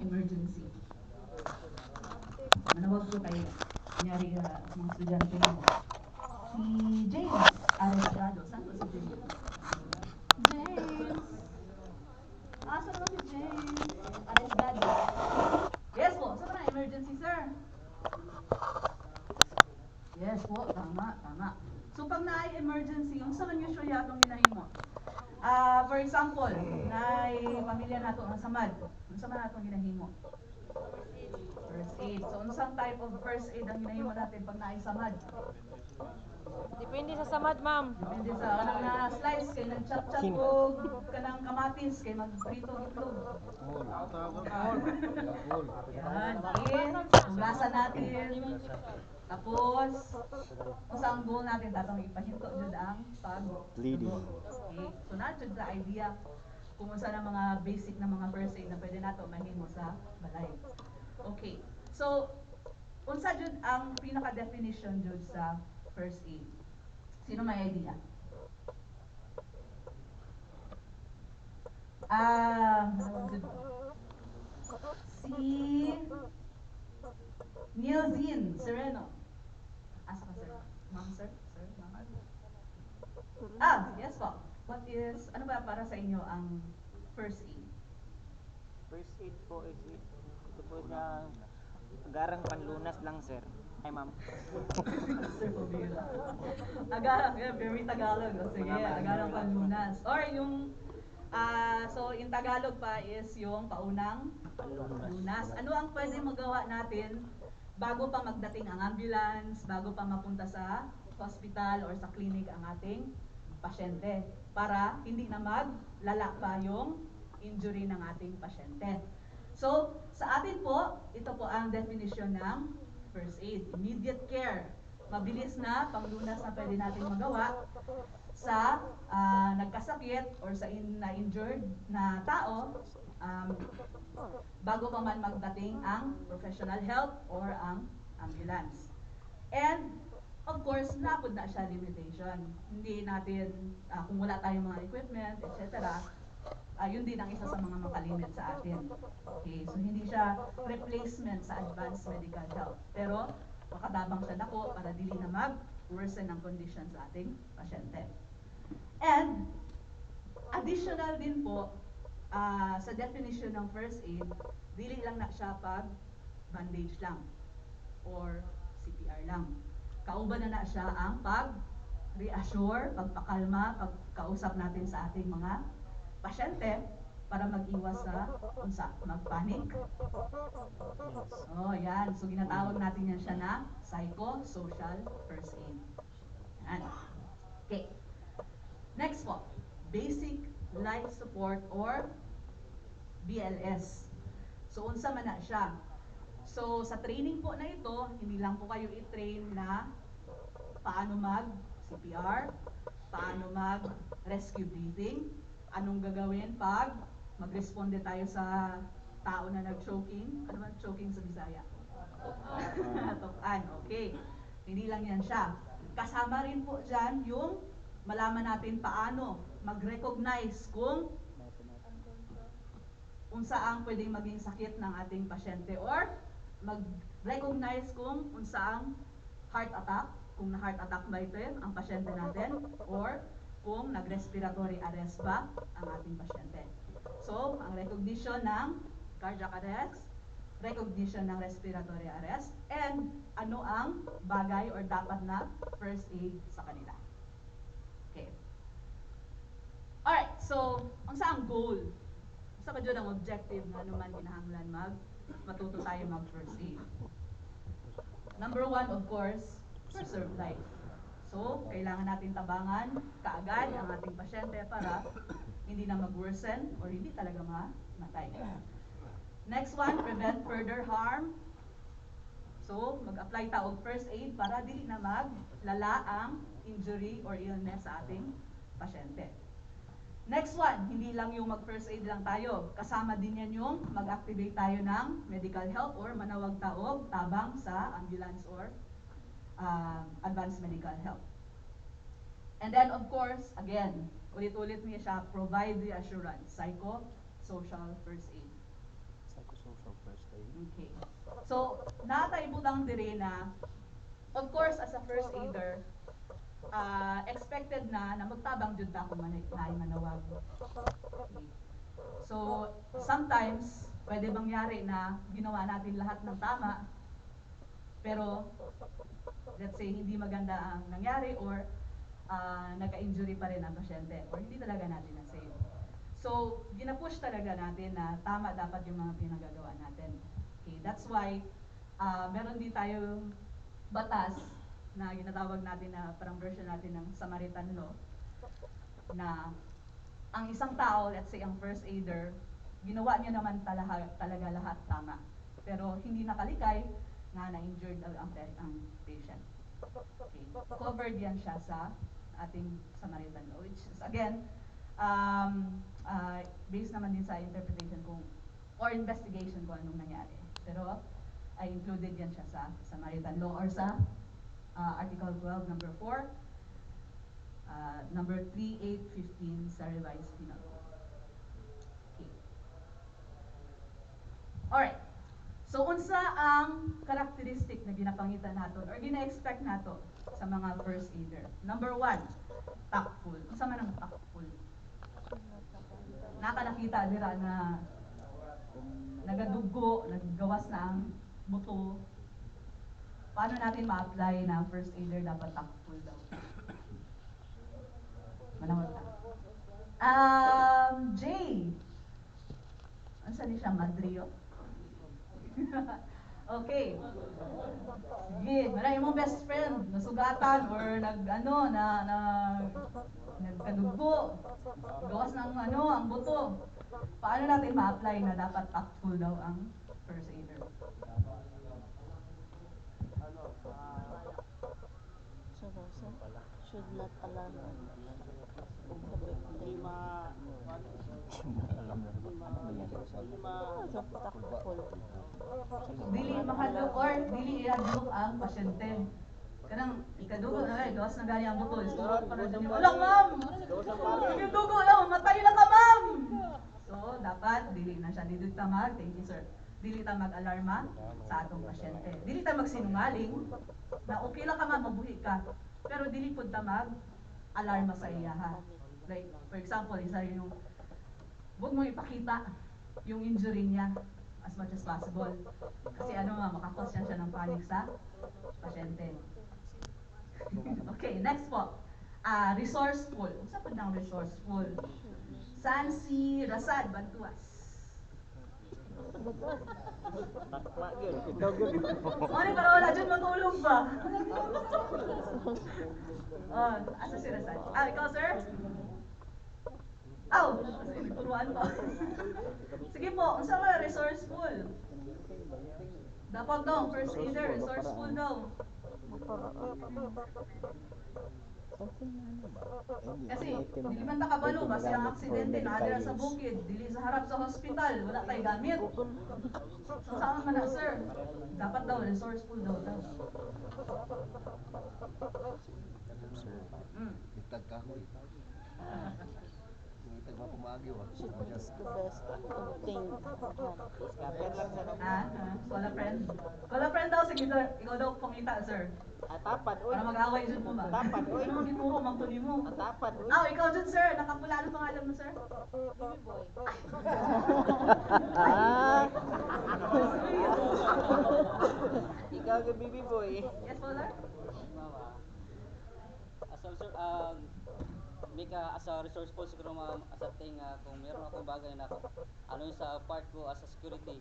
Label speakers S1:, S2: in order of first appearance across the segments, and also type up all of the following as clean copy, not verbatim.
S1: emergency. Manawag ko kayo. Kunyari mga estudyante mo. Si James Arrestrado. Saan ko si James? James! Asa naman si James Arrestrado? Yes po. Saan ba na emergency, sir? Yes po. Tama, tama. So pag na-emergency, yung saan usually atong ginahimo? For example, na pamilya nato ang samad. Unsa man atong ginahimo? First aid. So unsang type of first aid ang ginahimo natin pag naay samad?
S2: Depende sa samad, ma'am.
S1: Depende sa kanang na slice kay nag-chop-chop og kanang kamatis kay magprito itlog. Yan. Hugasan natin. Tapos, unsa ang goal natin tatong ipahinto jud ang
S3: Bleeding.
S1: Okay. So na jud the idea kung unsa na mga basic na mga first aid na pwede nato mahimo sa balay. Okay. So, unsa jud ang pinaka definition jud sa first aid? Sino may idea? Si Nielzin Sereno. Asa ka, sir? Ma'am, sir? Sir, ma'am? Yes po. What is, ano ba para sa inyo ang first aid?
S4: First aid po is ito po na agarang panlunas lang, sir. Ay, ma'am.
S1: Sir, pabira. Agarang, very Tagalog. O sige, agarang panlunas. Or yung, so in Tagalog pa is yung paunang panlunas. Ano ang pwede magawa natin bago pa magdating ang ambulance, bago pa mapunta sa hospital or sa clinic ang ating pasyente para hindi na maglala pa yung injury ng ating pasyente. So, sa atin po, ito po ang definition ng first aid. Immediate care. Mabilis na panglunas na pwede natin magawa sa nagkasakit or sa na-injured na tao bago pa man magdating ang professional help or ang ambulance. And of course, napod na siya limitation. Hindi natin, kung wala tayong mga equipment, etc., yun din ang isa sa mga makalimit sa atin. Okay, so hindi siya replacement sa advanced medical help. Pero makatabang siya nako para dili na mag-worsen ang condition sa ating pasyente. And additional din po sa definition ng first aid, dili lang na siya pag bandage lang or CPR lang. Kauban na siya ang pag-reassure, pagpakalma, pagkausap natin sa ating mga pasyente para mag-iwas sa unsa, mag-panic. Oh, yan. So ginatawag natin yan siya na psychosocial first aid. Yan. Okay. Next po, basic life support or BLS. So unsa man na siya? So sa training po na ito, hindi lang po kayo i-train na paano mag-CPR, paano mag-rescue breathing, anong gagawin pag mag-responde tayo sa tao na nag-choking. Ano man choking sa Bisaya? Tukan, okay. Hindi lang yan siya. Kasama rin po dyan yung malaman natin paano mag-recognize kung unsa ang pwedeng maging sakit ng ating pasyente or mag-recognize kung unsa ang heart attack, kung na-heart attack ba ito ang pasyente natin or kung nag-respiratory arrest ba ang ating pasyente. So, ang recognition ng cardiac arrest, recognition ng respiratory arrest, and ano ang bagay or dapat na first aid sa kanila. Okay. Alright, so, ang saang goal? Sa ba dyan ang objective na anuman kinahanglan matuto tayo mag-first aid? Number one, of course, preserve life. So, kailangan natin tabangan kaagad ang ating pasyente para hindi na mag-worsen or hindi talaga mamatay. Next one, prevent further harm. So, mag-apply ta og first aid para dili na maglala ang injury or illness sa ating pasyente. Next one, hindi lang yung mag-first aid lang tayo. Kasama din yan yung mag-activate tayo ng medical help or manawag taog tabang sa ambulance or advanced medical help. And then, of course, again, ulit-ulit niya siya, provide reassurance, psychosocial first aid.
S3: Psychosocial
S1: Okay. So, nataibutang dire na, of course, as a first aider, expected na magtabang jud ta kung naay manawag. Okay. So, sometimes, pwede mangyari na ginawa natin lahat ng tama, pero, let's say, hindi maganda ang nangyari or nagka-injury pa rin ang pasyente or hindi talaga natin na-save. So, ginapush talaga natin na tama dapat yung mga pinagagawa natin. Okay, that's why meron din tayong batas na ginatawag natin na parang version natin ng Samaritan Law na ang isang tao, let's say ang first aider, ginawa niya naman talaga lahat tama. Pero hindi nakalikay na na-injured ang patient. Okay. Covered yan siya sa ating Samaritan Law, which is again, based naman din sa interpretation kung or investigation kung anong nangyari. Pero ay included yan siya sa Samaritan Law or sa Article 12, number 4, number 3815 sa Revised Penal Code. Okay. Alright. So, unsa ang characteristic na ginapangitan nato or gina-expect nato sa mga first aider? Number 1, tactful. Unsa man ang tactful? Nakita dira na nagadugo, naggawas na ang buto. Paano natin ma-apply na first aider dapat tactful daw? Manawag ta. Jay. Unsa ni siya, Madrio? Okay. Sige, wala imong best friend nasugatan or nagkadugo. Gawas ng ang buto. Paano natin ma-apply na dapat tactful daw ang first aider?
S2: Should not alarm the victim. Tactful.
S1: Dili mahadlok or dili ihadlok ang pasyente. Kanang ikadugo na gawas na gani ang buto. Isturot pa na dyan. Walang ma'am! Yung dugo lang, matay na ka ma'am! So, dapat dili na siya. Dili ta thank you sir. Dili ta mag-alarma sa atong pasyente. Dili ta magsinungaling na okay lang ka ma'am, mabuhi ka. Pero dili pud ta mag-alarma sa iya ha. Like, for example, isa yung huwag mo ipakita yung injury niya as much as possible. Kasi makakos yan siya ng panic sa pasyente. Okay, next po. Resourceful. Saan po ng resourceful? Sansi, Rasad, Bantuas.
S4: Takma gyud, ikaw gyud.
S1: Ano para wala dyan matulog ba? Asa si Rasad? Ikaw sir? Turuan po. Sige po, unsa ka resourceful? Dapat daw, first aider, resourceful daw. Kasi, dili man ta kabalo, basta ang aksidente na adira sa bukid, dili sa harap sa hospital, wala tay gamit. So, saan man na, sir? Dapat daw, resourceful daw.
S3: Itag kahoy. Itag mapumagi wa.
S2: Is the best obtained.
S4: Iskaper lang sa
S1: Call a friend. Call a friend daw, sige sir. Ikaw daw pangita, sir.
S4: Tapat, oy.
S1: Para mag-away dyan mo ba?
S4: Tapat, oy.
S1: Ano mang gituro, magtuli mo.
S4: Tapat, oy.
S1: Ikaw dyan, sir. Nakapula. Ano pangalan mo, sir?
S2: Baby boy.
S4: Ikaw gyud baby boy.
S1: Yes po, sir?
S5: Sir, may ka as a resourceful siguro ma'am as a thing kung meron akong bagay na yung sa part ko as a security,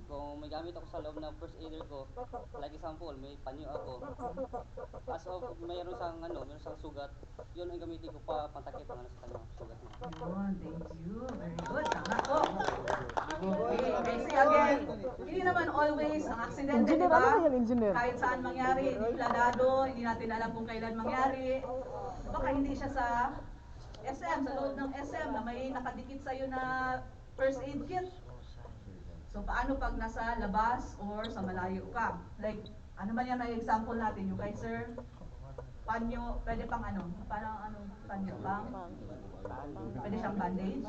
S5: kung may gamit ako sa loob ng first aider ko, like example, may panyo ako, as of meron sang sugat, yun ang gamitin ko pa pantakip ang sa kanya sugat niya.
S1: Thank you. Very good. Tama po. Okay, kasi again, hindi naman always ang aksidente, di ba? Kahit saan mangyari, hindi planado, hindi natin alam kung kailan mangyari. Baka hindi siya sa SM, sa loob ng SM na may nakadikit sa'yo na first aid kit. So, paano pag nasa labas or sa malayo ka? Like, ano man yan may example natin, yung kay sir, panyo, pwede pang parang panyo, pwede siyang bandage.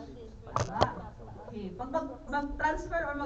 S1: Okay, pag mag-transfer or